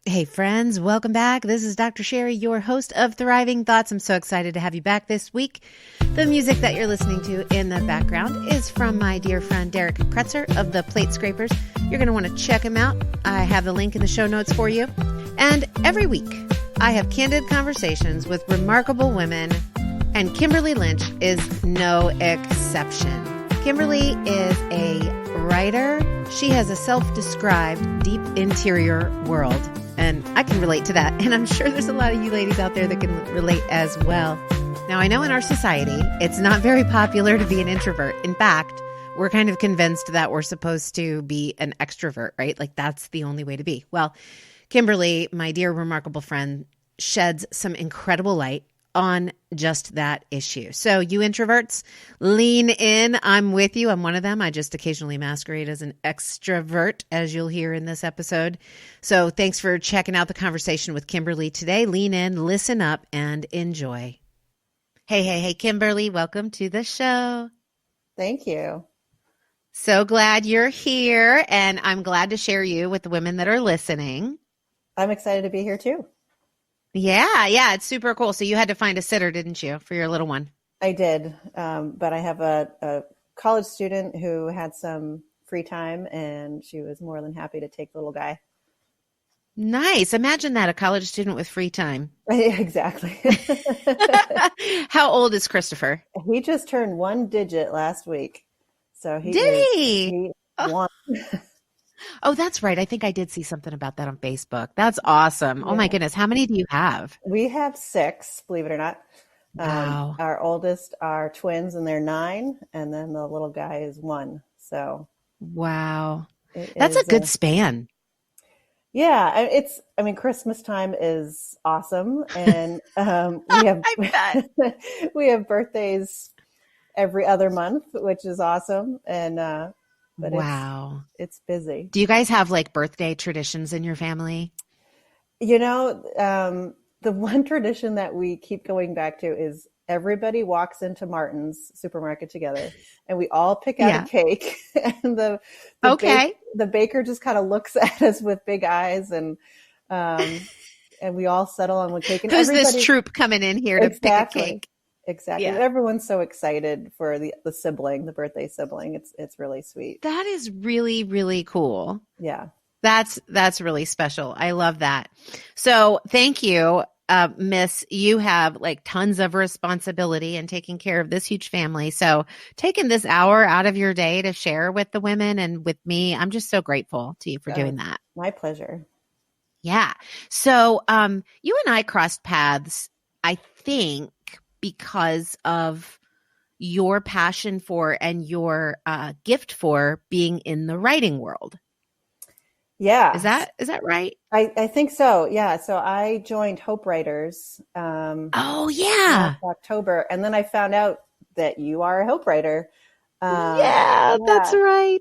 Hey friends, welcome back. This is Dr. Sherri, your host of Thriving Thoughts. I'm so excited to have you back this week. The music that you're listening to in the background is from my dear friend Derek Kretzer of the Plate Scrapers. You're going to want to check him out. I have the link in the show notes for you. And every week, I have candid conversations with remarkable women, and Kimberly Lynch is no exception. Kimberly is a writer. She has a self-described deep interior world. And I can relate to that. And I'm sure there's a lot of you ladies out there that can relate as well. Now, I know in our society, it's not very popular to be an introvert. In fact, we're kind of convinced that we're supposed to be an extrovert, right? Like that's the only way to be. Well, Kimberly, my dear remarkable friend, sheds some incredible light on just that issue. So you introverts, lean in. I'm with you. I'm one of them. I just occasionally masquerade as an extrovert, as you'll hear in this episode. So thanks for checking out the conversation with Kimberly today. Lean in, listen up, and enjoy. Hey, Kimberly, welcome to the show. Thank you. So glad you're here, and I'm glad to share you with the women that are listening. I'm excited to be here too. Yeah, it's super cool. So you had to find a sitter, didn't you, for your little one? I did, but I have a college student who had some free time, and she was more than happy to take the little guy. Nice. Imagine that, a college student with free time. Exactly. How old is Christopher? He just turned 1 digit last week. So Did he? He won. Oh, that's right. I think I did see something about that on Facebook. That's awesome. Yeah. Oh my goodness. How many do you have? We have 6, believe it or not. Wow. Our oldest are twins and they're 9. And then the little guy is 1. So. Wow. That's a good span. Yeah. Christmas time is awesome. And we have birthdays every other month, which is awesome. And, but wow. It's busy. Do you guys have like birthday traditions in your family? You know, the one tradition that we keep going back to is everybody walks into Martin's supermarket together and we all pick out a cake and the baker just kind of looks at us with big eyes and we all settle on one cake. And who's this troop coming in here to pick a cake? Exactly. Yeah. Everyone's so excited for the sibling, the birthday sibling. It's really sweet. That is really, really cool. Yeah. That's really special. I love that. So thank you, Miss. You have like tons of responsibility in taking care of this huge family. So taking this hour out of your day to share with the women and with me, I'm just so grateful to you for doing that. My pleasure. Yeah. So you and I crossed paths, I think, because of your passion for and your gift for being in the writing world. Yeah. Is that right? I think so. Yeah. So I joined Hope Writers. Last October. And then I found out that you are a Hope Writer. That's right.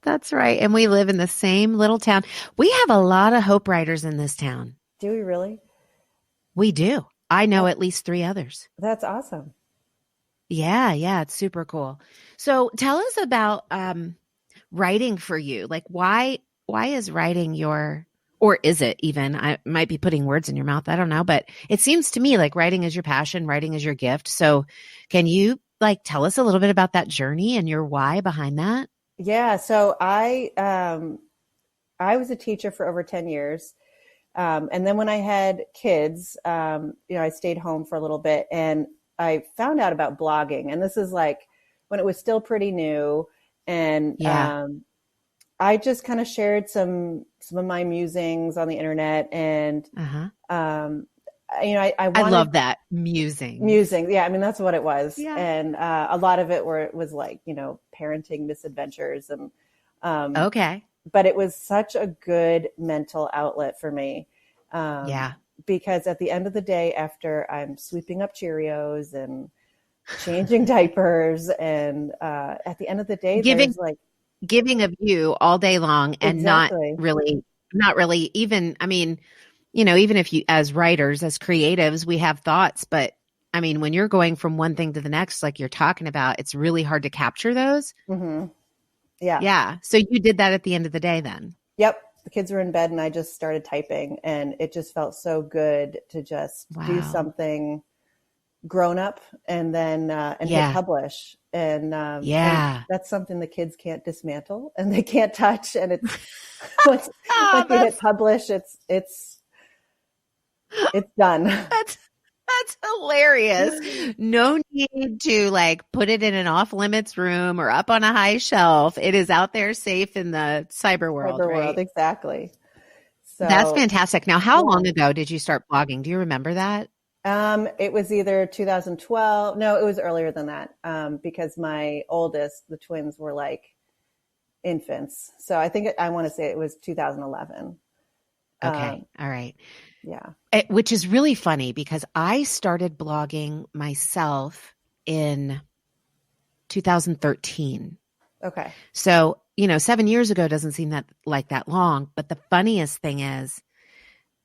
That's right. And we live in the same little town. We have a lot of Hope Writers in this town. Do we really? We do. I know at least 3 others. That's awesome. Yeah. It's super cool. So tell us about writing for you. Like why is writing or is it even? I might be putting words in your mouth. I don't know. But it seems to me like writing is your passion, writing is your gift. So can you like tell us a little bit about that journey and your why behind that? Yeah. So I was a teacher for over 10 years. And then when I had kids, I stayed home for a little bit and I found out about blogging. And this is like when it was still pretty new. And I just kind of shared some of my musings on the internet. And, I love that musing. Yeah. I mean, that's what it was. Yeah. And a lot of it was like, parenting misadventures and but it was such a good mental outlet for me. Because at the end of the day, after I'm sweeping up Cheerios and changing diapers and at the end of the day, giving of you all day long and not really even, I mean, even if you, as writers, as creatives, we have thoughts, but I mean, when you're going from one thing to the next, like you're talking about, it's really hard to capture those. Mm-hmm. Yeah. Yeah. So you did that at the end of the day then. Yep. the kids were in bed and I just started typing, and it just felt so good to just do something grown up and then hit publish. And that's something the kids can't dismantle and they can't touch. And it's once you hit publish, it's done. That's hilarious. No need to like put it in an off limits room or up on a high shelf. It is out there safe in the cyber world, right? Exactly. So that's fantastic. Now, how long ago did you start blogging? Do you remember that? It was either 2012. No, it was earlier than that. Because my oldest, the twins, were like infants. So I want to say it was 2011. Okay. All right. Yeah. Which is really funny because I started blogging myself in 2013. Okay. So, 7 years ago doesn't seem that long. But the funniest thing is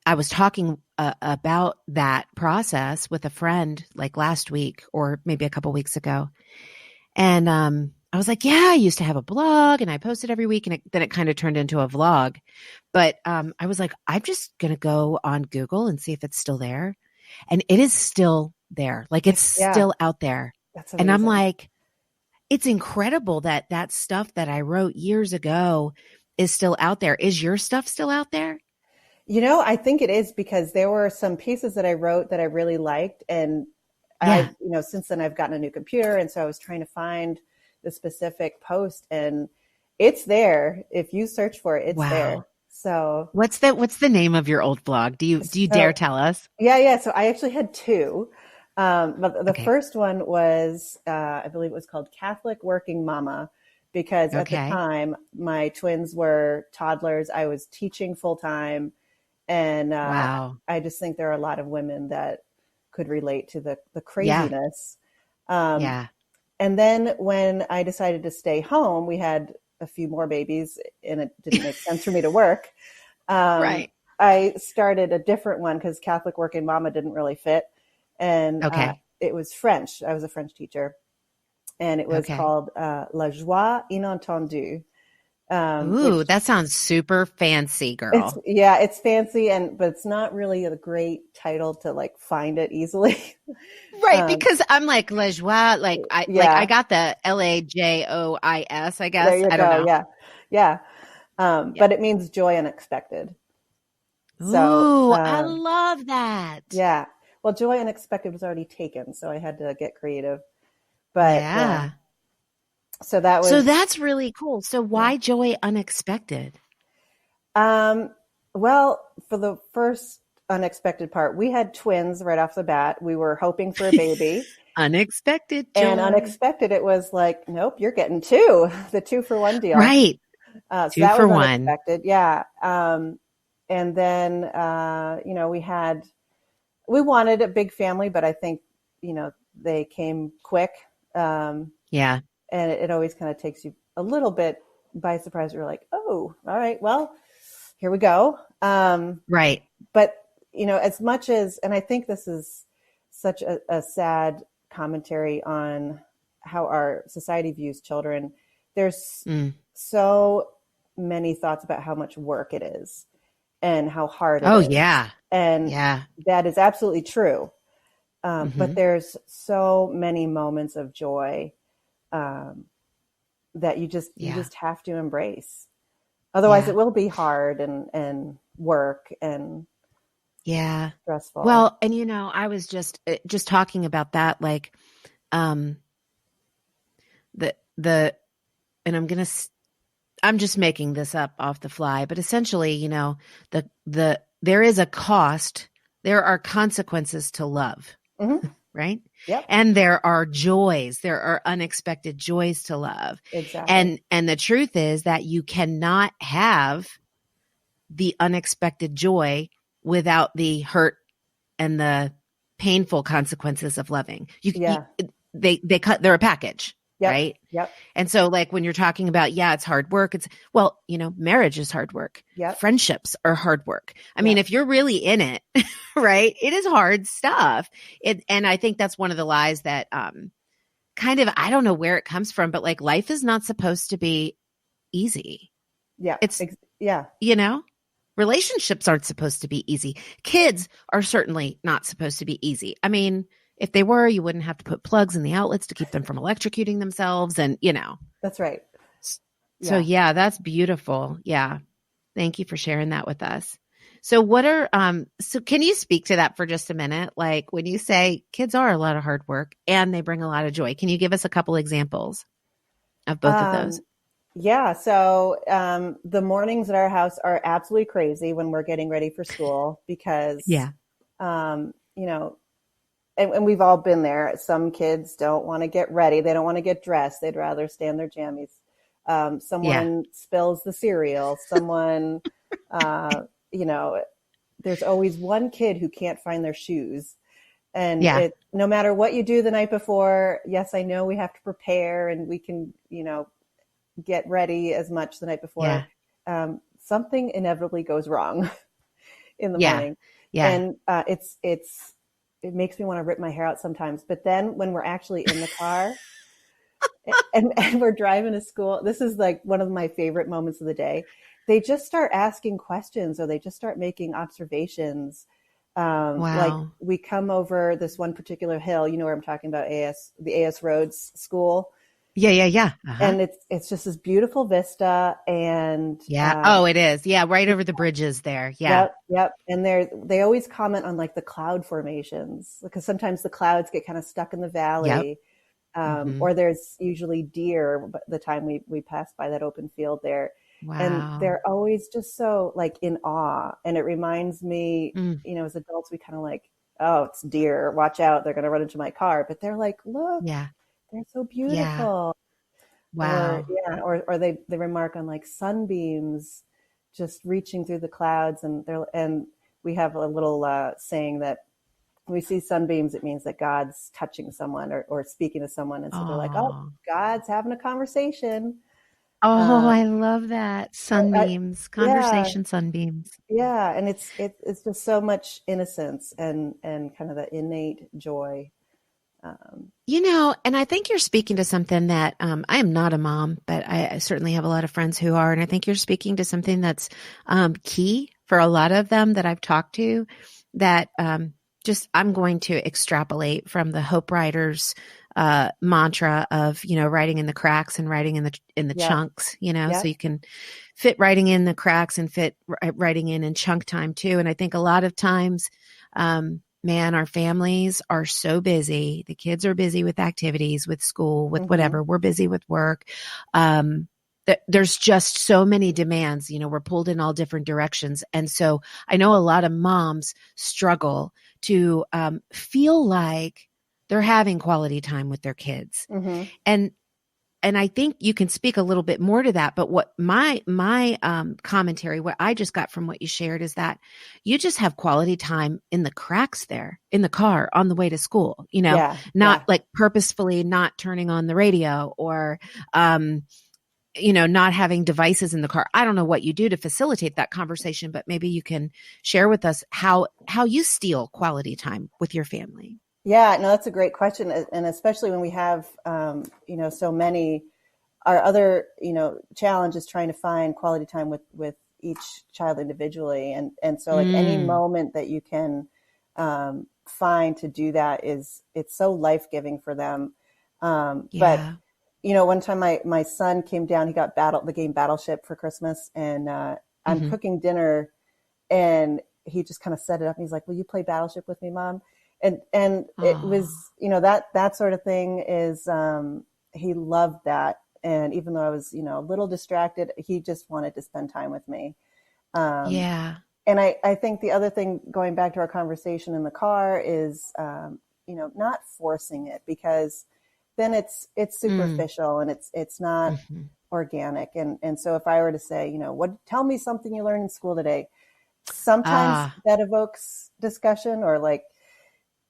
I was talking about that process with a friend like last week or maybe a couple weeks ago. And I was like, yeah, I used to have a blog and I posted every week, and then it kind of turned into a vlog. But I was like, I'm just going to go on Google and see if it's still there. And it is still there. Like it's still out there. That's amazing. And I'm like, it's incredible that stuff that I wrote years ago is still out there. Is your stuff still out there? I think it is, because there were some pieces that I wrote that I really liked. And since then I've gotten a new computer. And so I was trying to find the specific post, and it's there. If you search for it, it's there. So what's the name of your old blog? Do you dare tell us? Yeah. So I actually had two. But the first one was, I believe it was called Catholic Working Mama, because at the time my twins were toddlers. I was teaching full time. And I just think there are a lot of women that could relate to the craziness. And then when I decided to stay home, we had a few more babies and it didn't make sense for me to work. Right. I started a different one because Catholic Working Mama didn't really fit. And it was French. I was a French teacher. And it was called La Joie Inattendue. That sounds super fancy, girl. It's fancy, but it's not really a great title to like find it easily. Right, because I'm like La Joie, like I got the LAJOIS, I guess. There you I don't go. know. But it means joy unexpected. So I love that. Yeah. Well, joy unexpected was already taken, so I had to get creative. But so that's really cool. So why joy unexpected? Well, for the first unexpected part, we had twins right off the bat. We were hoping for a baby. Unexpected joy. And unexpected, it was like, nope, you're getting two, the 2-for-1 deal. Right. So 2 that for was one. Unexpected. Yeah. And then, we wanted a big family, but I think, they came quick. And it always kind of takes you a little bit by surprise. You're like, oh, all right, well, here we go. Right. But, as much as, and I think this is such a sad commentary on how our society views children, there's so many thoughts about how much work it is and how hard it is. Oh, yeah. And that is absolutely true. But there's so many moments of joy that you just have to embrace. Otherwise it will be hard and work and stressful. Well, and I was just talking about that, like, and I'm just making this up off the fly, but essentially, there is a cost, there are consequences to love, right? Yep. And there are joys, there are unexpected joys to love. Exactly. And the truth is that you cannot have the unexpected joy without the hurt and the painful consequences of loving. They're a package, right? Yep. And so like when you're talking about, it's hard work, marriage is hard work. Yep. Friendships are hard work. I mean, if you're really in it, right, it is hard stuff. And I think that's one of the lies that kind of, I don't know where it comes from, but like life is not supposed to be easy. Yeah. It's, relationships aren't supposed to be easy. Kids are certainly not supposed to be easy. I mean, if they were, you wouldn't have to put plugs in the outlets to keep them from electrocuting themselves. And, That's right. so yeah, that's beautiful. Yeah. Thank you for sharing that with us. So so can you speak to that for just a minute? Like when you say kids are a lot of hard work and they bring a lot of joy, can you give us a couple examples of both of those? Yeah. So the mornings at our house are absolutely crazy when we're getting ready for school because, and we've all been there. Some kids don't want to get ready. They don't want to get dressed. They'd rather stay in their jammies. Someone spills the cereal. Someone, there's always one kid who can't find their shoes. And no matter what you do the night before, yes, I know we have to prepare and we can, get ready as much the night before. Something inevitably goes wrong in the morning. And it makes me want to rip my hair out sometimes. But then when we're actually in the car and we're driving to school, this is like one of my favorite moments of the day. They just start asking questions or they just start making observations. Like we come over this one particular hill, you know where I'm talking about, the AS Roads School. Yeah. And it's just this beautiful vista and it is. Yeah, right over the bridges there. Yeah. Yep. And they always comment on like the cloud formations because sometimes the clouds get kind of stuck in the valley. Or there's usually deer the time we pass by that open field there. Wow. And they're always just so like in awe. And it reminds me, as adults, we kind of like, oh, it's deer, watch out, they're going to run into my car. But they're like, look, they're so beautiful. Wow. Or they remark on like sunbeams just reaching through the clouds. And we have a little saying that when we see sunbeams, it means that God's touching someone or speaking to someone. And so they're like, oh, God's having a conversation. Oh, I love that. Sunbeams, conversation sunbeams. Yeah. And it's just so much innocence and kind of that innate joy. And I think you're speaking to something that I am not a mom, but I certainly have a lot of friends who are. And I think you're speaking to something that's key for a lot of them that I've talked to that I'm going to extrapolate from the Hope Writers mantra of, writing in the cracks and writing in the chunks, so you can fit writing in the cracks and fit writing in chunk time too. And I think a lot of times, our families are so busy. The kids are busy with activities, with school, with whatever. We're busy with work. There's just so many demands, we're pulled in all different directions. And so I know a lot of moms struggle to feel like they're having quality time with their kids. And I think you can speak a little bit more to that. But what my commentary, what I just got from what you shared is that you just have quality time in the cracks there in the car on the way to school, not like purposefully not turning on the radio or, not having devices in the car. I don't know what you do to facilitate that conversation, but maybe you can share with us how you steal quality time with your family. Yeah, no, that's a great question. And especially when we have, so many, our other, challenge is trying to find quality time with each child individually. And so like any moment that you can find to do that it's so life-giving for them. But, one time my son came down, he got the game Battleship for Christmas and I'm cooking dinner and he just kind of set it up. And he's like, will you play Battleship with me, Mom? And it was, that sort of thing is, he loved that. And even though I was, a little distracted, he just wanted to spend time with me. And I think the other thing, going back to our conversation in the car is, not forcing it because then it's superficial and it's not organic. And so if I were to say, tell me something you learned in school today, sometimes that evokes discussion or like,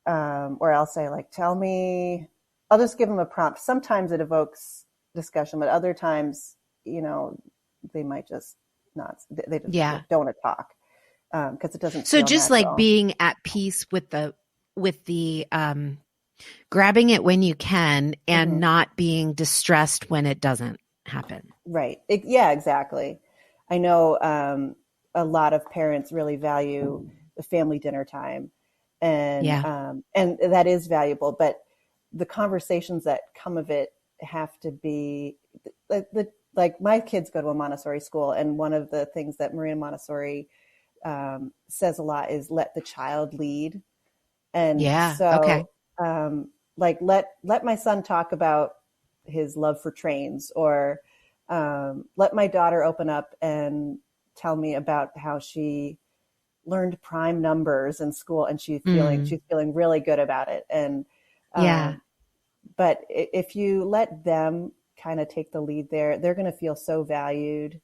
or I'll say like, I'll just give them a prompt. Sometimes it evokes discussion, but other times, they might just not, they just don't want to talk. Cause it doesn't. So just natural. Like being at peace with the grabbing it when you can and not being distressed when it doesn't happen. Right. Yeah, exactly. I know, a lot of parents really value the family dinner time, and Yeah. and that is valuable, but the conversations that come of it have to be like my kids go to a Montessori school, and one of the things that Maria Montessori says a lot is let the child lead. And Yeah. Okay. so like let my son talk about his love for trains, or let my daughter open up and tell me about how she learned prime numbers in school, and she's feeling really good about it. And Yeah. but if you let them kind of take the lead there, they're going to feel so valued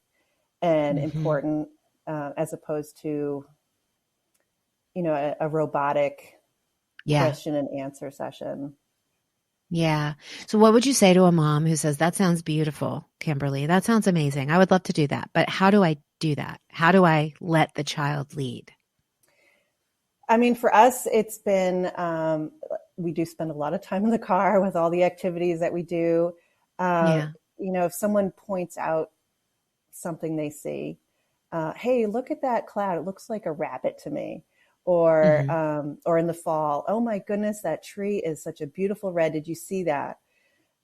and Hmm. important, as opposed to, a robotic Yeah. question and answer session. Yeah. So what would you say to a mom who says, that sounds beautiful, Kimberly? That sounds amazing. I would love to do that. But how do I do that? How do I let the child lead? I mean, for us, it's been, we do spend a lot of time in the car with all the activities that we do. Uh, Yeah. if someone points out something they see, hey, look at that cloud. It looks like a rabbit to me. Hmm. Or in the fall, oh my goodness, that tree is such a beautiful red. Did you see that?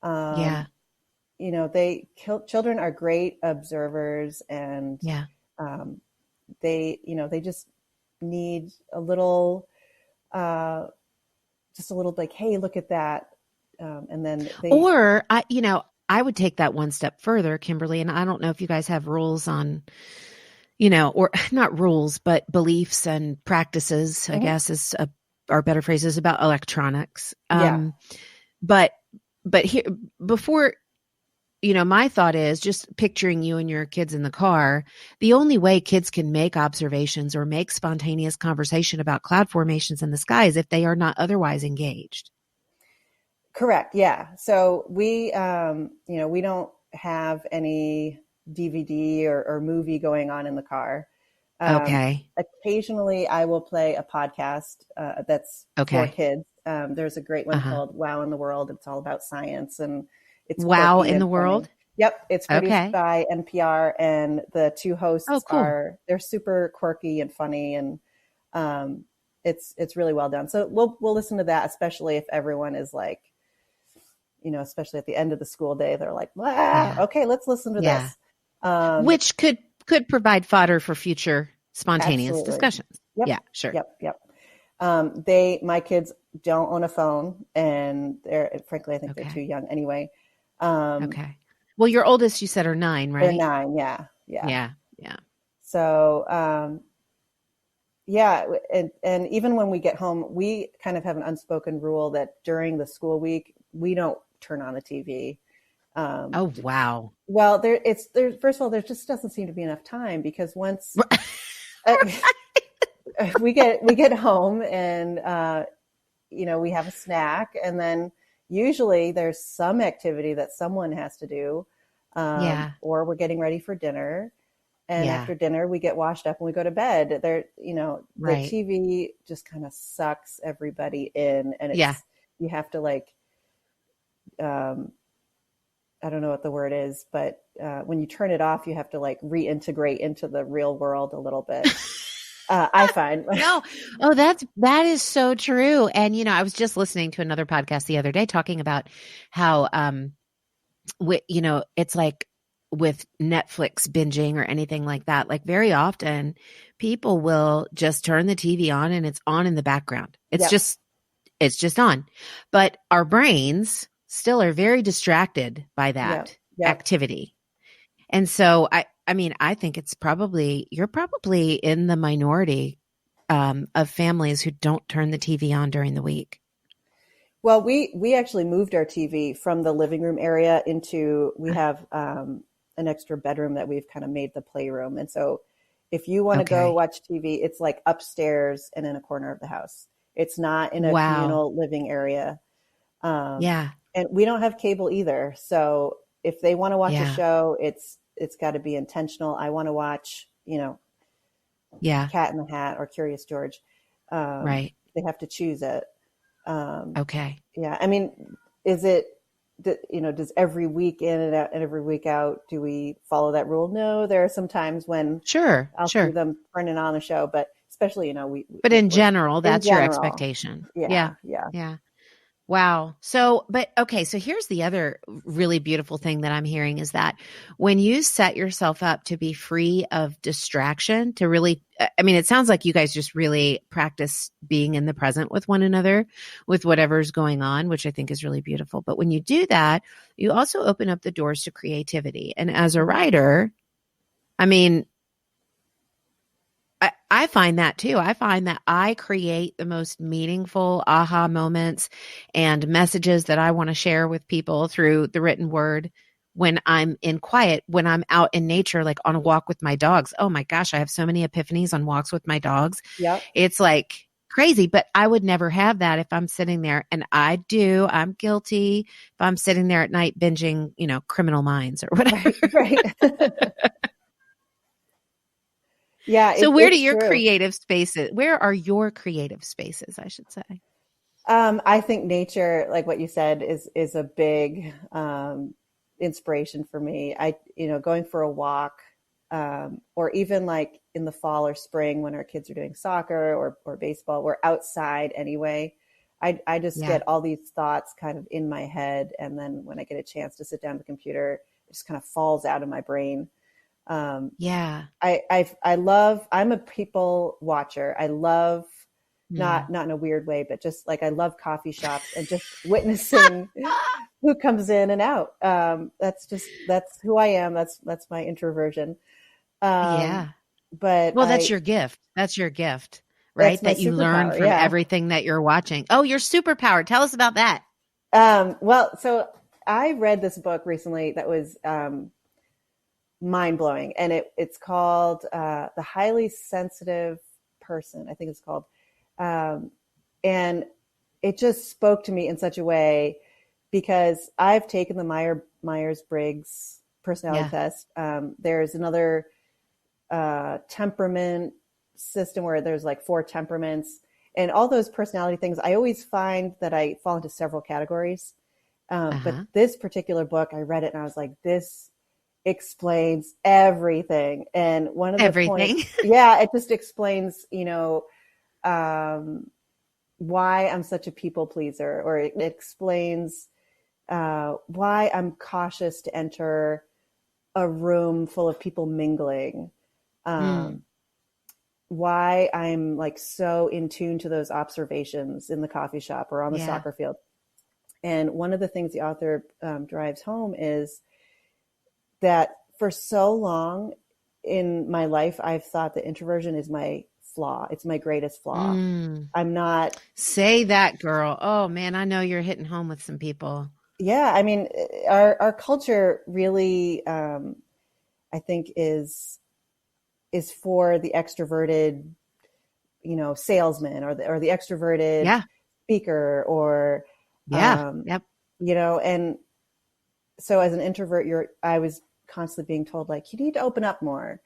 Yeah. Um, children are great observers, and Yeah. um, they just need a little, uh, just a little like, hey, look at that. And then Or I would take that one step further, Kimberly, and I don't know if you guys have rules on, or not rules, but beliefs and practices, I Mhm. guess is are better phrases about electronics. Yeah, But here before, my thought is just picturing you and your kids in the car. The only way kids can make observations or make spontaneous conversation about cloud formations in the sky is if they are not otherwise engaged. correct. Yeah. So we don't have any DVD or movie going on in the car. Um, Okay. Occasionally, I will play a podcast that's for Okay. kids. There's a great one Uh-huh. called Wow in the World. It's all about science, and it's Wow quirky in and the funny. world. Yep, it's produced Okay. by NPR, and the two Oh, hosts cool. they're super quirky and funny, and um, it's really well done. So we'll listen to that, especially if everyone is like, especially at the end of the school day, they're like, wow, Yeah. okay, let's listen to Yeah. this. Um, Which could provide fodder for future spontaneous Absolutely. discussions. Yep. Yeah, sure. Yep. My kids don't own a phone, and frankly, I think they're too Okay. young anyway. Um, Okay. Well, your oldest you said are 9, they're right? 9. Yeah. Yeah. Yeah. Yeah. So, yeah. And even when we get home, we kind of have an unspoken rule that during the school week, we don't turn on the TV. Um, Oh, wow. well, first of all, there just doesn't seem to be enough time, because once uh, we get home, and we have a snack, and then usually there's some activity that someone has to do, Yeah. or we're getting ready for dinner, and Yeah. after dinner we get washed up and we go to bed. The Right. TV just kind of sucks everybody in, and Yeah. you have to like, um, I don't know what the word is, but when you turn it off, you have to like reintegrate into the real world a little bit. I find. No. Oh, that is so true. And I was just listening to another podcast the other day talking about how it's like with Netflix binging or anything like that, like very often people will just turn the TV on and it's on in the background. Yep. It's just on. But our brains still are very distracted by Yep. that Yep. activity. And so I mean, I think you're probably in the minority of families who don't turn the TV on during the week. Well, we actually moved our TV from the living room area into, we Uh, have an extra bedroom that we've kind of made the playroom. And so if you want to go Okay. watch TV, it's like upstairs and in a corner of the house. It's not in a Wow. communal living area. Um, Yeah. and we don't have cable either. So if they want to watch a Yeah. show, it's got to be intentional. I want to watch, Yeah. Cat in the Hat or Curious George. Right. They have to choose it. Okay. Yeah. I mean, is it does every week in and out and every week out, do we follow that rule? No, there are some times when Sure. I'll see them turning on the show, but especially, but in general, that's your general. expectation. Yeah. Yeah. Wow. So here's the other really beautiful thing that I'm hearing is that when you set yourself up to be free of distraction, to really, it sounds like you guys just really practice being in the present with one another, with whatever's going on, which I think is really beautiful. But when you do that, you also open up the doors to creativity. And as a writer, I find that too. I find that I create the most meaningful aha moments and messages that I want to share with people through the written word when I'm in quiet, when I'm out in nature, like on a walk with my dogs. Oh my gosh, I have so many epiphanies on walks with my dogs. Yep. It's like crazy, but I would never have that if I'm sitting there, and I'm guilty if I'm sitting there at night binging, Criminal Minds or whatever. Right. Yeah. So where are your creative spaces, I should say? I think nature, like what you said, is a big inspiration for me. Going for a walk, or even like in the fall or spring when our kids are doing soccer or baseball, we're outside anyway. I just get all these thoughts kind of in my head. And then when I get a chance to sit down at the computer, it just kind of falls out of my brain. I'm a people watcher. I love, not in a weird way, but just like, I love coffee shops and just witnessing who comes in and out. That's who I am. That's my introversion. But that's your gift. That's your gift, right? That you learn from everything that you're watching. Oh, your superpower. Tell us about that. So I read this book recently that was, mind-blowing, and it's called The Highly Sensitive Person, I think it's called, and it just spoke to me in such a way because I've taken the Myers-Briggs personality test. There's another temperament system where there's like 4 temperaments, and all those personality things, I always find that I fall into several categories, but this particular book, I read it and I was like, this explains everything. And one of the points, it just explains, why I'm such a people pleaser, or it explains why I'm cautious to enter a room full of people mingling, why I'm like so in tune to those observations in the coffee shop or on the soccer field. And one of the things the author drives home is that for so long in my life, I've thought that introversion is my flaw. It's my greatest flaw. I'm not. Say that, girl. Oh man, I know you're hitting home with some people. Yeah. Our culture really, I think is for the extroverted, salesman or the extroverted speaker or, and so as an introvert, I was constantly being told like, you need to open up more.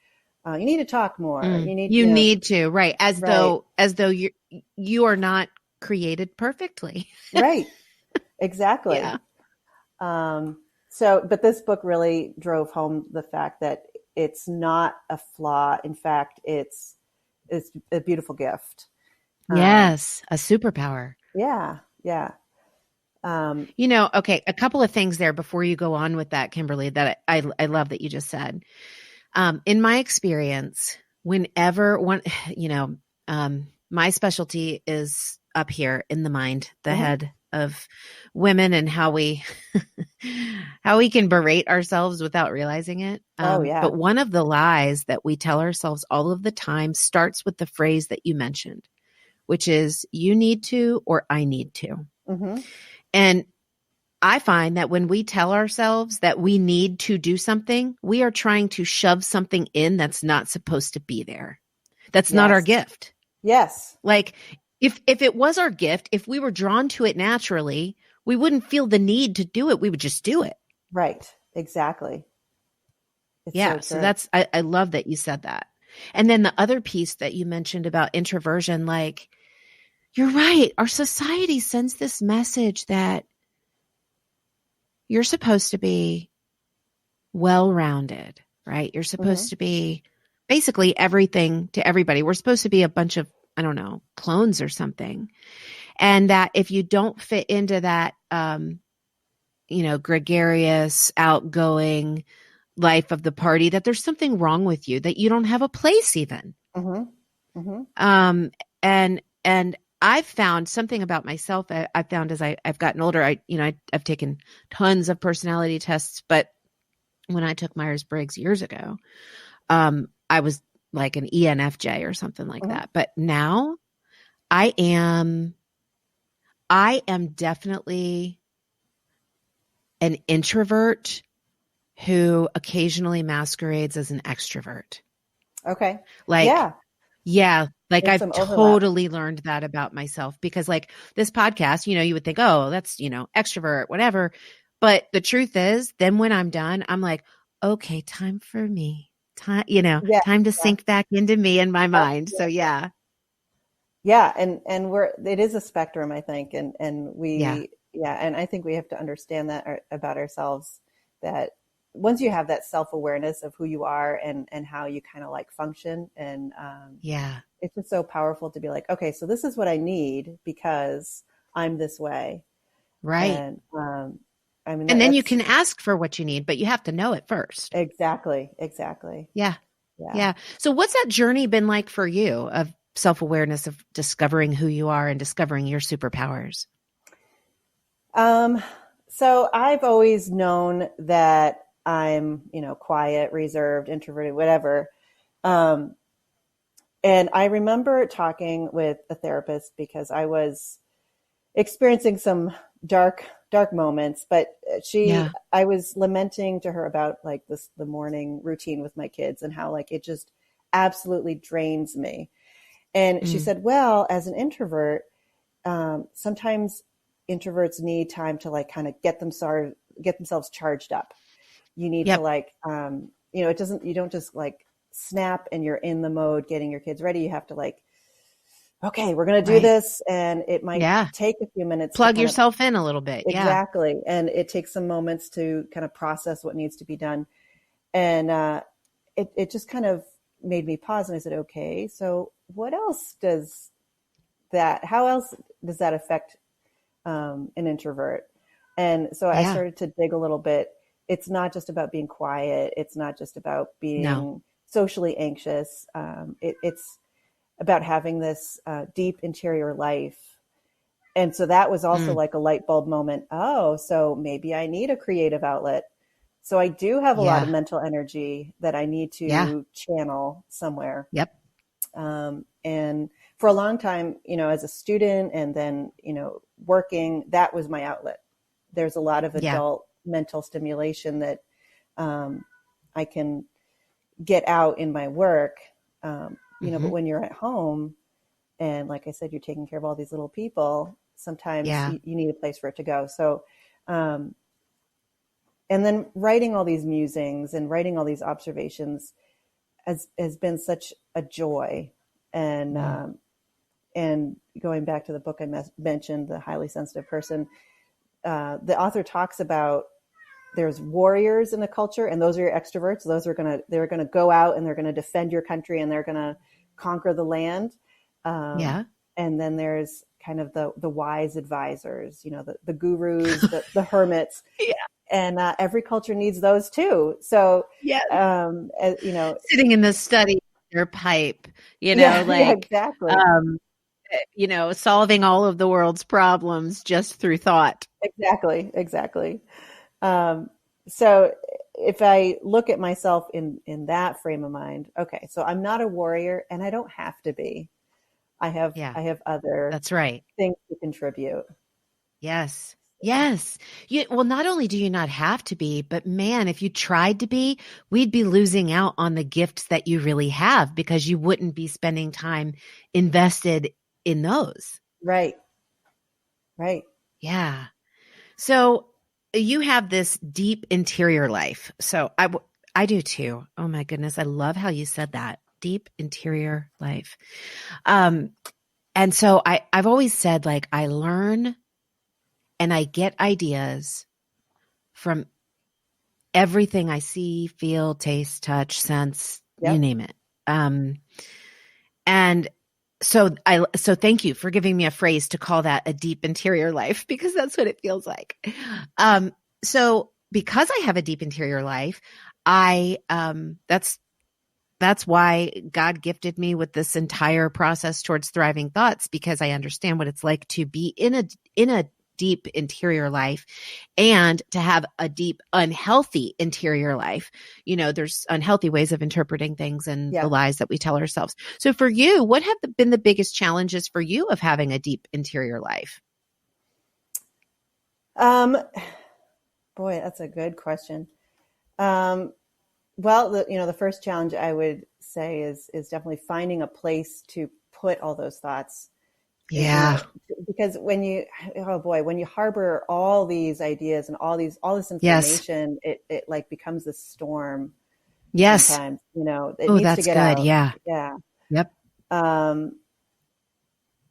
You need to talk more. You need to, right. As though you are not created perfectly. Right. Exactly. Yeah. But this book really drove home the fact that it's not a flaw. In fact, it's a beautiful gift. Yes. A superpower. Yeah. Yeah. Okay. A couple of things there before you go on with that, Kimberly, that I love that you just said. In my experience, whenever my specialty is up here in the mind, the head of women, and how we can berate ourselves without realizing it. But one of the lies that we tell ourselves all of the time starts with the phrase that you mentioned, which is you need to, or I need to. Mm-hmm. And I find that when we tell ourselves that we need to do something, we are trying to shove something in that's not supposed to be there. That's not our gift. Yes. Like if it was our gift, if we were drawn to it naturally, we wouldn't feel the need to do it. We would just do it. Right. Exactly. So that's, I love that you said that. And then the other piece that you mentioned about introversion, like, you're right. Our society sends this message that you're supposed to be well-rounded, right? You're supposed to be basically everything to everybody. We're supposed to be a bunch of, I don't know, clones or something. And that if you don't fit into that, gregarious, outgoing life of the party, that there's something wrong with you, that you don't have a place even. And I've found something about myself. I've found as I've gotten older, I've taken tons of personality tests, but when I took Myers-Briggs years ago, I was like an ENFJ or something like that. But now I am definitely an introvert who occasionally masquerades as an extrovert. Okay. Yeah. Like There's I've totally learned that about myself, because like this podcast, you would think, oh, that's, extrovert, whatever. But the truth is, then when I'm done, I'm like, okay, time for me. Time to sink back into me and my mind. So yeah. Yeah. And it is a spectrum, I think. And and I think we have to understand that about ourselves, that once you have that self-awareness of who you are and how you kind of like function, and it's just so powerful to be like, okay, so this is what I need because I'm this way. Right. And and then you can ask for what you need, but you have to know it first. Exactly. Yeah. So what's that journey been like for you of self-awareness, of discovering who you are and discovering your superpowers? So I've always known that I'm, quiet, reserved, introverted, whatever. And I remember talking with a therapist because I was experiencing some dark moments, but I was lamenting to her about like the morning routine with my kids and how like it just absolutely drains me. And she said, well, as an introvert, sometimes introverts need time to like kind of get themselves charged up. You need to like, you don't just like snap and you're in the mode getting your kids ready. You have to like, okay, we're going to do this. And it might take a few minutes. Plug yourself in a little bit. Exactly. And it takes some moments to kind of process what needs to be done. And it just kind of made me pause. And I said, okay, so how else does that affect an introvert? And so I started to dig a little bit. It's not just about being quiet. It's not just about being socially anxious. It's about having this deep interior life. And so that was also like a light bulb moment. Oh, so maybe I need a creative outlet. So I do have a lot of mental energy that I need to channel somewhere. Yep. And for a long time, as a student and then, working, that was my outlet. There's a lot of adult mental stimulation that I can get out in my work. But when you're at home and like I said, you're taking care of all these little people, sometimes you need a place for it to go. So, and then writing all these musings and writing all these observations has been such a joy. And, and going back to the book I mentioned, The Highly Sensitive Person, the author talks about there's warriors in the culture, and those are your extroverts. They're gonna go out and they're gonna defend your country and they're gonna conquer the land. And then there's kind of the wise advisors, the gurus, the hermits. And every culture needs those too. So sitting in the study, their pipe, exactly. Solving all of the world's problems just through thought. Exactly. So if I look at myself in that frame of mind, okay, so I'm not a warrior and I don't have to be. I have other That's right. things to contribute. Yes. Well, not only do you not have to be, but man, if you tried to be, we'd be losing out on the gifts that you really have because you wouldn't be spending time invested in those. Right. Yeah. So you have this deep interior life. So I do too. Oh my goodness. I love how you said that. Deep interior life. And so I've always said, like, I learn and I get ideas from everything I see, feel, taste, touch, sense, you name it. And so thank you for giving me a phrase to call that a deep interior life, because that's what it feels like. So because I have a deep interior life, that's why God gifted me with this entire process towards thriving thoughts, because I understand what it's like to be in a deep interior life and to have a deep unhealthy interior life. There's unhealthy ways of interpreting things and the lies that we tell ourselves. So for you, what have been the biggest challenges for you of having a deep interior life? Boy, that's a good question. Well, the first challenge I would say is definitely finding a place to put all those thoughts. Yeah. Because when you harbor all these ideas and all this information, it like becomes a storm. Yes. Sometimes, it needs to get good. out. Yeah. Yeah. Yep. And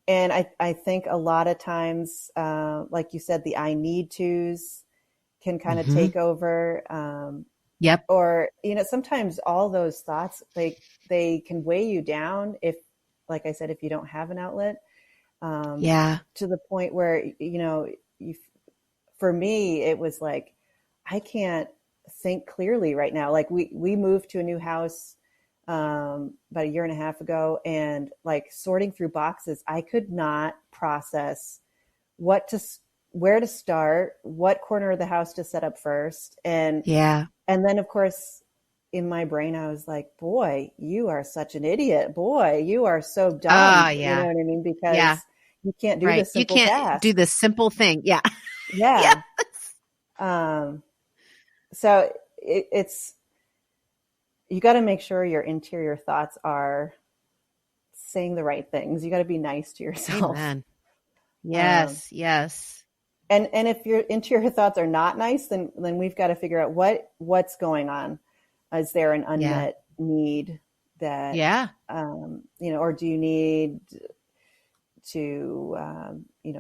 I think a lot of times, like you said, the I need tos can kind of take over. Yep. Or, sometimes all those thoughts, they can weigh you down if, like I said, if you don't have an outlet. To the point where, for me, it was like, I can't think clearly right now. Like we moved to a new house, about a year and a half ago, and like sorting through boxes, I could not process where to start, what corner of the house to set up first. And then of course, in my brain, I was like, boy, you are such an idiot. Boy, you are so dumb. You know what I mean? Because you can't do this simple task. You can't do the simple thing. Yeah. Yeah. So it's, you got to make sure your interior thoughts are saying the right things. You got to be nice to yourself. Amen. Yes. Yes. And if your interior thoughts are not nice, then we've got to figure out what's going on. Is there an unmet need that, or do you need to,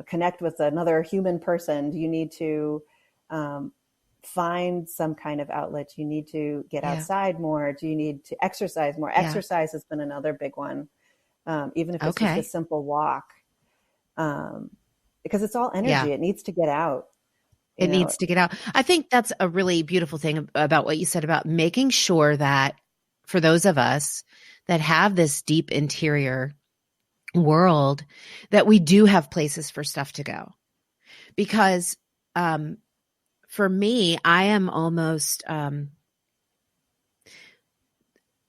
connect with another human person? Do you need to find some kind of outlet? Do you need to get outside more? Do you need to exercise more? Exercise has been another big one, even if it's just a simple walk, because it's all energy. It needs to get out. It needs to get out. I think that's a really beautiful thing about what you said about making sure that for those of us that have this deep interior world, that we do have places for stuff to go. Because for me, I am almost,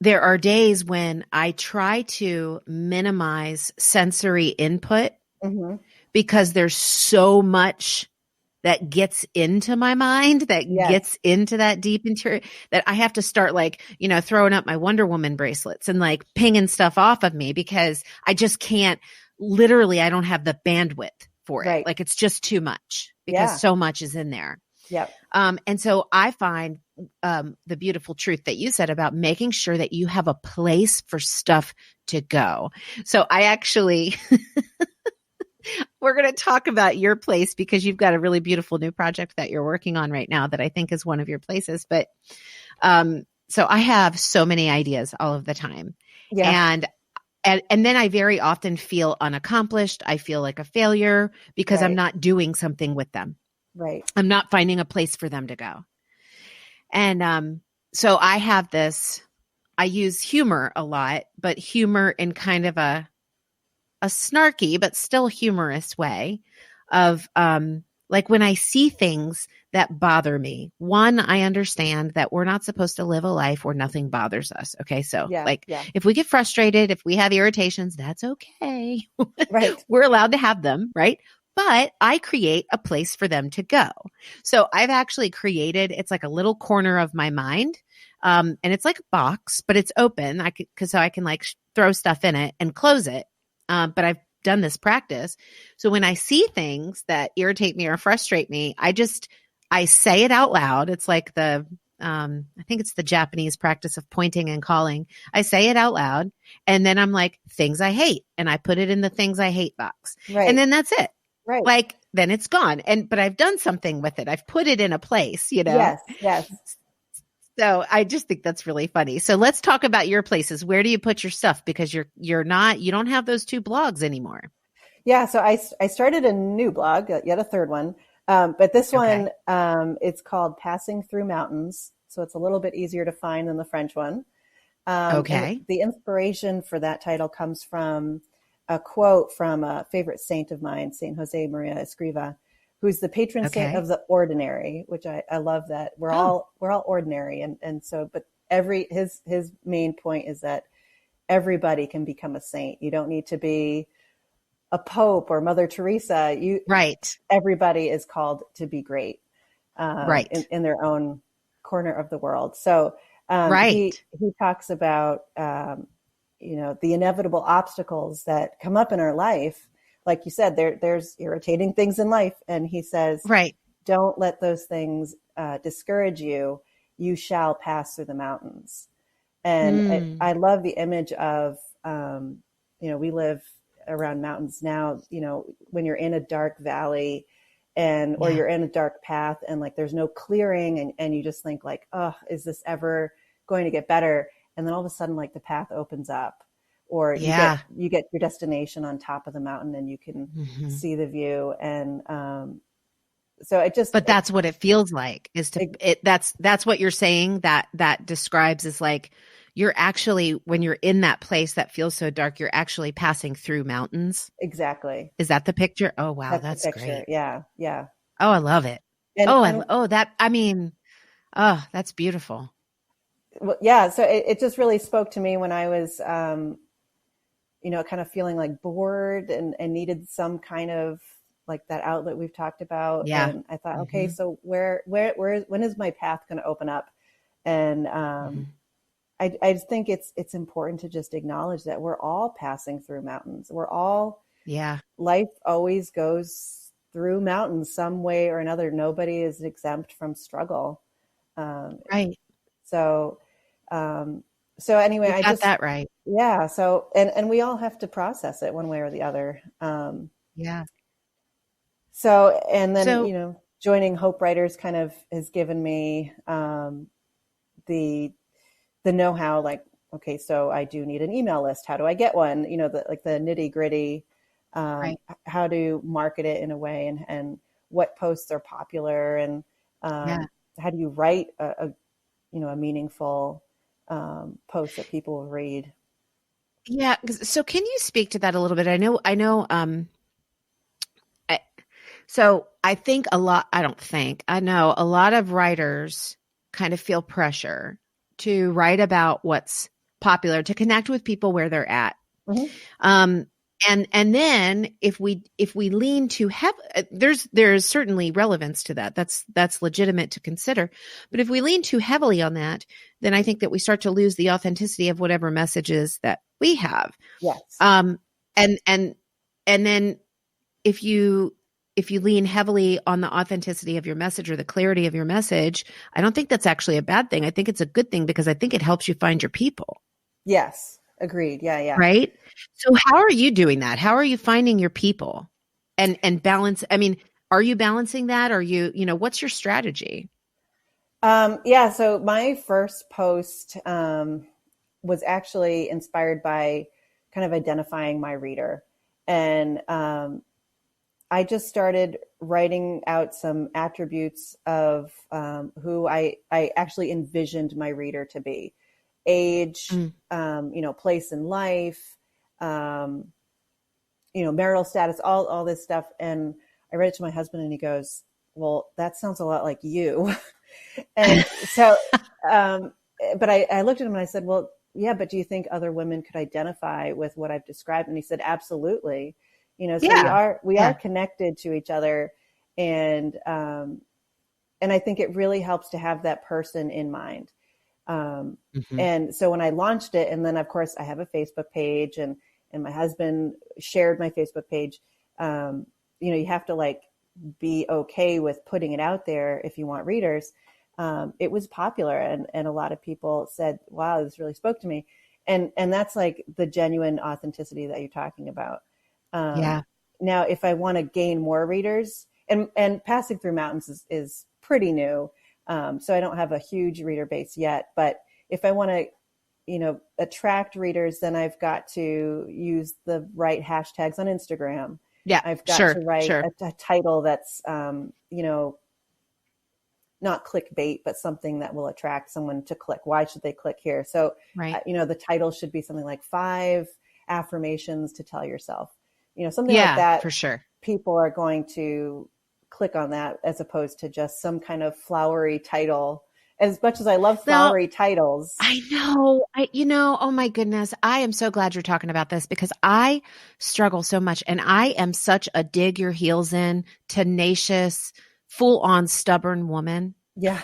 there are days when I try to minimize sensory input because there's so much that gets into my mind, that gets into that deep interior, that I have to start throwing up my Wonder Woman bracelets and like pinging stuff off of me, because I just can't, literally, I don't have the bandwidth for it. Like it's just too much, because so much is in there. Yep. And so I find the beautiful truth that you said about making sure that you have a place for stuff to go. So I actually, we're going to talk about your place, because you've got a really beautiful new project that you're working on right now that I think is one of your places. But so I have so many ideas all of the time. And then I very often feel unaccomplished. I feel like a failure because I'm not doing something with them. Right. I'm not finding a place for them to go. And so I have this, I use humor a lot, but humor in kind of a snarky but still humorous way of like when I see things that bother me. One, I understand that we're not supposed to live a life where nothing bothers us. Okay. So if we get frustrated, if we have irritations, that's okay. Right. We're allowed to have them. Right. But I create a place for them to go. So I've actually created, it's like a little corner of my mind. And it's like a box, but it's open. So I can like throw stuff in it and close it. But I've done this practice. So when I see things that irritate me or frustrate me, I say it out loud. It's like I think it's the Japanese practice of pointing and calling. I say it out loud, and then I'm like, things I hate. And I put it in the things I hate box. Right. And then that's it. Right. Like then it's gone. But I've done something with it. I've put it in a place, Yes. Yes. So I just think that's really funny. So let's talk about your places. Where do you put your stuff? Because you don't have those 2 blogs anymore. Yeah. So I started a new blog, yet a third one. But this one, it's called Passing Through Mountains. So it's a little bit easier to find than the French one. And the inspiration for that title comes from a quote from a favorite saint of mine, Saint Jose Maria Escriva, who's the patron saint of the ordinary, which I love that we're all ordinary. And so, but his main point is that everybody can become a saint. You don't need to be a pope or Mother Teresa. Everybody is called to be great, in their own corner of the world. So, he talks about, the inevitable obstacles that come up in our life. Like you said, there's irritating things in life. And he says, don't let those things discourage you. You shall pass through the mountains. And I love the image of, we live around mountains now, when you're in a dark valley or you're in a dark path and like, there's no clearing and you just think like, oh, is this ever going to get better? And then all of a sudden, like the path opens up, or you get your destination on top of the mountain and you can see the view. And, but that's what it feels like that's what you're saying that describes is like, you're actually, when you're in that place that feels so dark, you're actually passing through mountains. Exactly. Is that the picture? Oh, wow. That's great. Yeah. Yeah. Oh, I love it. That's beautiful. Well, yeah. So it just really spoke to me when I was, kind of feeling like bored and needed some kind of like that outlet we've talked about. Yeah. And I thought, okay, so when is my path going to open up? And, I just think it's important to just acknowledge that we're all passing through mountains. We're all, life always goes through mountains some way or another. Nobody is exempt from struggle. So anyway, I got that right. Yeah. So, and we all have to process it one way or the other. So, and then, joining Hope Writers kind of has given me, the know-how, like, okay, so I do need an email list. How do I get one? The nitty gritty, how to market it in a way and what posts are popular and, how do you write a meaningful, post that people will read? Yeah. So can you speak to that a little bit? I know, I know a lot of writers kind of feel pressure to write about what's popular, to connect with people where they're at. And then if we lean too heavy, there's certainly relevance to that. That's legitimate to consider. But if we lean too heavily on that, then I think that we start to lose the authenticity of whatever messages that we have. Yes. And then if you lean heavily on the authenticity of your message or the clarity of your message, I don't think that's actually a bad thing. I think it's a good thing because I think it helps you find your people. Yes. Agreed. Yeah. Yeah. Right. So how are you doing that? How are you finding your people and balance? I mean, are you balancing that? Are you, what's your strategy? So my first post, was actually inspired by kind of identifying my reader. And, I just started writing out some attributes of who I actually envisioned my reader to be. Age, place in life, marital status, all this stuff. And I read it to my husband and he goes, well, that sounds a lot like you. And so, but I looked at him and I said, well, yeah, but do you think other women could identify with what I've described? And he said, absolutely. So we are connected to each other. And I think it really helps to have that person in mind. And so when I launched it, and then of course I have a Facebook page and my husband shared my Facebook page. You have to like be okay with putting it out there if you want readers. It was popular and a lot of people said, wow, this really spoke to me. And that's like the genuine authenticity that you're talking about. Now, if I want to gain more readers, and Passing Through Mountains is pretty new, so I don't have a huge reader base yet. But if I want to, attract readers, then I've got to use the right hashtags on Instagram. Yeah, I've got to write a title that's, not clickbait, but something that will attract someone to click. Why should they click here? So, the title should be something like 5 affirmations to tell yourself, something like that. For sure. People are going to click on that as opposed to just some kind of flowery title. As much as I love flowery titles. I know, oh my goodness. I am so glad you're talking about this because I struggle so much and I am such a dig your heels in, tenacious, full on stubborn woman. Yeah.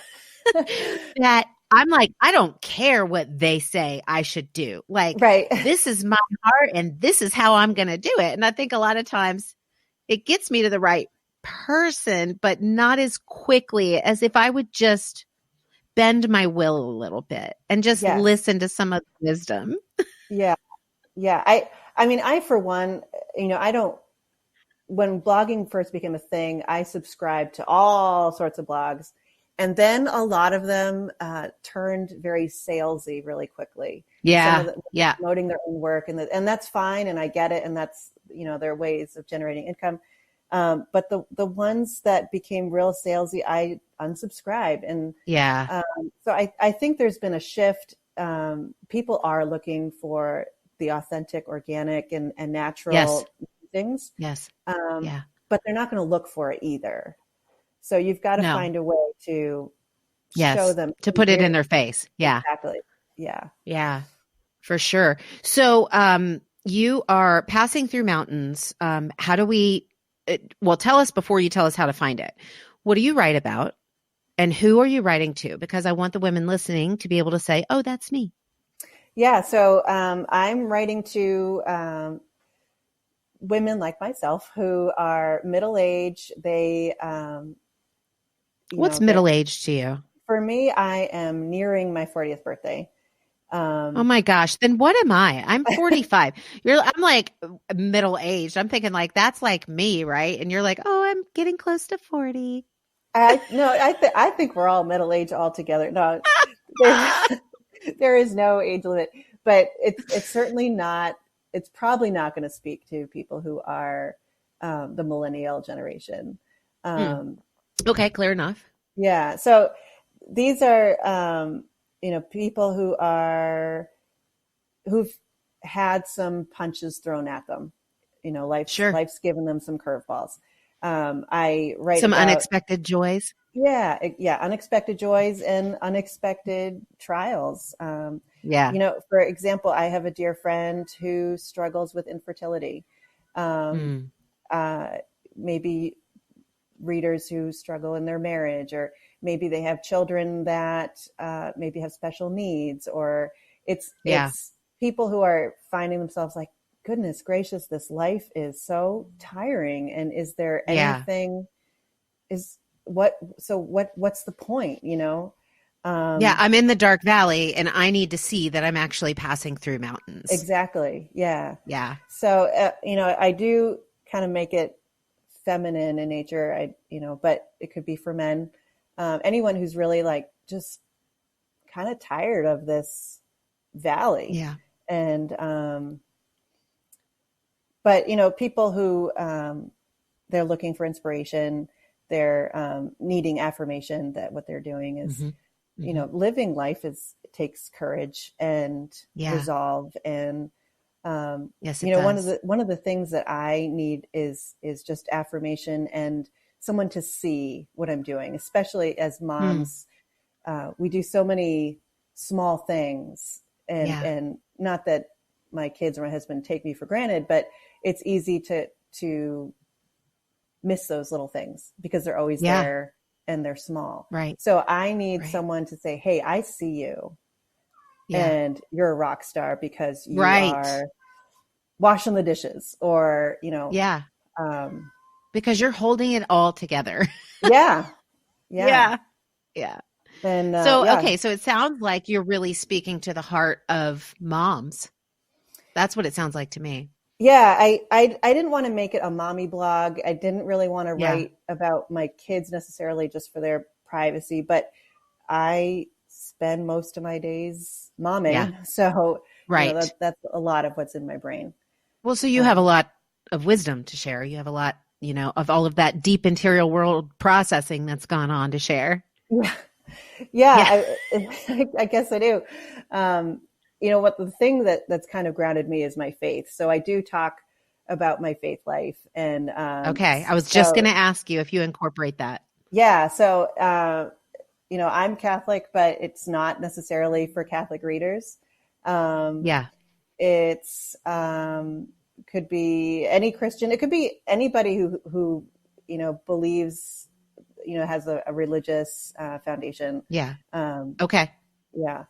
That I'm like, I don't care what they say I should do. Like, this is my heart and this is how I'm going to do it. And I think a lot of times it gets me to the right person, but not as quickly as if I would just bend my will a little bit and just listen to some of the wisdom. Yeah. Yeah. I mean, I, for one, I don't, when blogging first became a thing, I subscribed to all sorts of blogs. And then a lot of them turned very salesy really quickly. Yeah. Promoting their own work. And that's fine. And I get it. And that's, their ways of generating income. But the ones that became real salesy, I unsubscribed. And so I think there's been a shift. People are looking for the authentic, organic, and natural things. Yes. But they're not going to look for it either. So you've got to find a way to show them. To put it in their face. Yeah. Exactly. Yeah. Yeah, for sure. So you are Passing Through Mountains. How do we, tell us before you tell us how to find it. What do you write about? And who are you writing to? Because I want the women listening to be able to say, oh, that's me. Yeah. So I'm writing to women like myself who are middle-aged. They, what's middle-aged to you? For me, I am nearing my 40th birthday. Oh my gosh. Then what am I? I'm 45. I'm like middle-aged. I'm thinking like, that's like me. Right. And you're like, oh, I'm getting close to 40. I think we're all middle-aged all together. No, there is no age limit, but it's certainly not, it's probably not going to speak to people who are the millennial generation. Okay, clear enough. Yeah. So these are, people who've had some punches thrown at them. Life's given them some curveballs. I write some about unexpected joys. Yeah. Unexpected joys and unexpected trials. For example, I have a dear friend who struggles with infertility. Maybe readers who struggle in their marriage, or maybe they have children that maybe have special needs, or it's people who are finding themselves like, goodness gracious, this life is so tiring. And is there anything what's the point, I'm in the dark valley and I need to see that I'm actually passing through mountains. Exactly. Yeah. Yeah. So, I do kind of make it feminine in nature, but it could be for men, anyone who's really like, just kind of tired of this valley. Yeah. And, but people who, they're looking for inspiration, they're, needing affirmation that what they're doing is, living life takes courage and resolve. And, yes, it does. one of the things that I need is just affirmation and someone to see what I'm doing, especially as moms. We do so many small things, and not that my kids or my husband take me for granted, but it's easy to miss those little things because they're always there and they're small. Right. So I need someone to say, hey, I see you. And you're a rock star because you are washing the dishes, or, because you're holding it all together. Yeah. And okay. So it sounds like you're really speaking to the heart of moms. That's what it sounds like to me. Yeah, I didn't want to make it a mommy blog. I didn't really want to Yeah. write about my kids necessarily just for their privacy, but I spend most of my days momming. Yeah. So, Right. that's a lot of what's in my brain. Well, so you have a lot of wisdom to share. You have a lot, of all of that deep interior world processing that's gone on to share. Yeah. Yeah. I guess I do. What the thing that's kind of grounded me is my faith. So I do talk about my faith life. And Okay. I was just going to ask you if you incorporate that. yeah. So, I'm Catholic, but it's not necessarily for Catholic readers. Yeah. It's could be any Christian. It could be anybody who believes, has a religious foundation. Yeah. Um, Okay. yeah.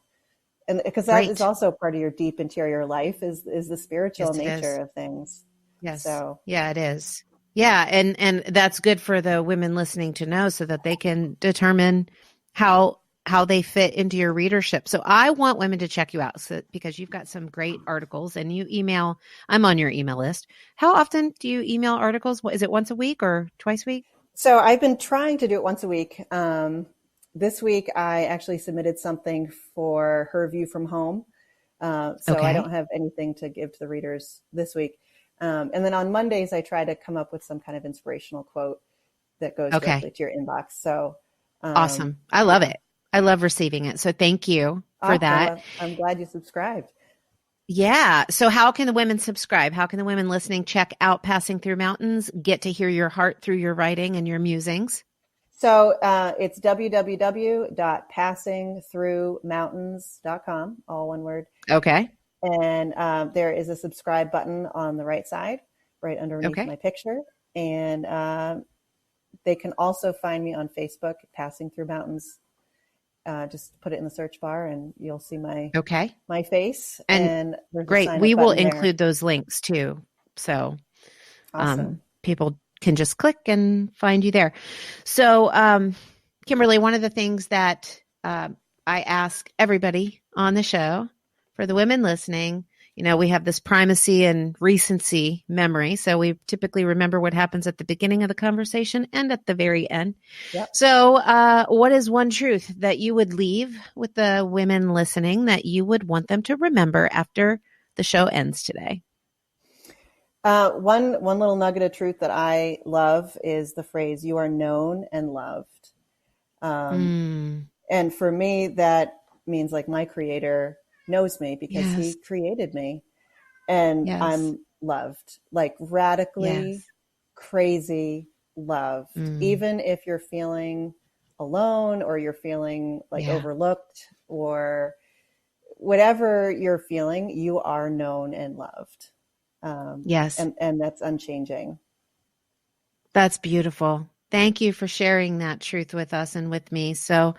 And because that is also part of your deep interior life is the spiritual nature of things. Yes. So yeah, it is. Yeah. And that's good for the women listening to know so that they can determine how they fit into your readership. So I want women to check you out because you've got some great articles and I'm on your email list. How often do you email articles? Is it once a week or twice a week? So I've been trying to do it once a week. This week, I actually submitted something for Her View from Home. So I don't have anything to give to the readers this week. And then on Mondays, I try to come up with some kind of inspirational quote that goes directly to your inbox. So awesome. I love it. I love receiving it. So thank you for that. I'm glad you subscribed. Yeah. So how can the women subscribe? How can the women listening check out Passing Through Mountains, get to hear your heart through your writing and your musings? So it's www.passingthroughmountains.com, all one word. Okay. And there is a subscribe button on the right side, right underneath my picture. And they can also find me on Facebook, Passing Through Mountains. Just put it in the search bar and you'll see my face. And great. We will include those links too. So awesome. People can just click and find you there. So, Kimberly, one of the things that I ask everybody on the show, for the women listening, we have this primacy and recency memory. So we typically remember what happens at the beginning of the conversation and at the very end. Yep. So what is one truth that you would leave with the women listening that you would want them to remember after the show ends today? One little nugget of truth that I love is the phrase, "You are known and loved." And for me, that means like my creator knows me because he created me, and I'm loved, like radically crazy loved. Even if you're feeling alone or you're feeling like overlooked or whatever you're feeling, you are known and loved. And that's unchanging. That's beautiful. Thank you for sharing that truth with us and with me. So,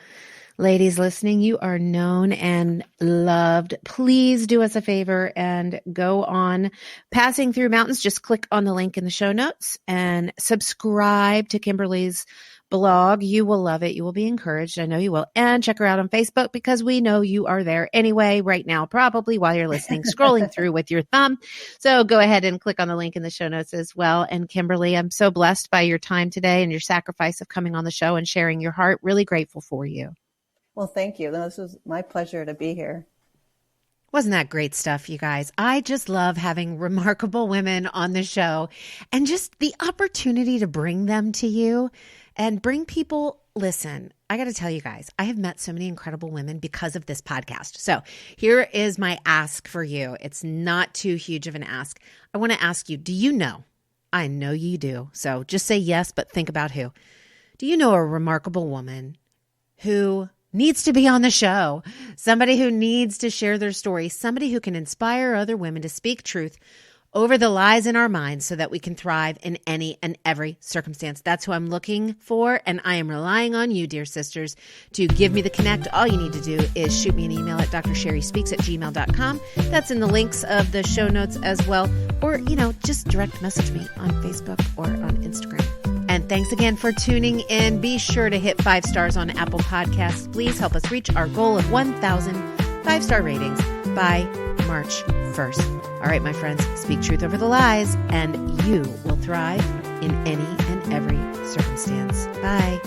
ladies listening, you are known and loved. Please do us a favor and go on Passing Through Mountains. Just click on the link in the show notes and subscribe to Kimberly's blog. You will love it. You will be encouraged. I know you will. And check her out on Facebook because we know you are there anyway right now, probably while you're listening, scrolling through with your thumb. So go ahead and click on the link in the show notes as well. And Kimberly, I'm so blessed by your time today and your sacrifice of coming on the show and sharing your heart. Really grateful for you. Well, thank you. This was my pleasure to be here. Wasn't that great stuff, you guys? I just love having remarkable women on the show and just the opportunity to bring them to you and bring people. Listen, I got to tell you guys, I have met so many incredible women because of this podcast. So here is my ask for you. It's not too huge of an ask. I want to ask you, do you know? I know you do. So just say yes, but think about who. Do you know a remarkable woman who needs to be on the show? Somebody who needs to share their story, somebody who can inspire other women to speak truth over the lies in our minds so that we can thrive in any and every circumstance. That's who I'm looking for, and I am relying on you, dear sisters, to give me the connect. All you need to do is shoot me an email at drsherryspeaks@gmail.com. That's in the links of the show notes as well, or, just direct message me on Facebook or on Instagram. And thanks again for tuning in. Be sure to hit 5 stars on Apple Podcasts. Please help us reach our goal of 1,000 5-star ratings by March first. All right, my friends, speak truth over the lies, and you will thrive in any and every circumstance. Bye.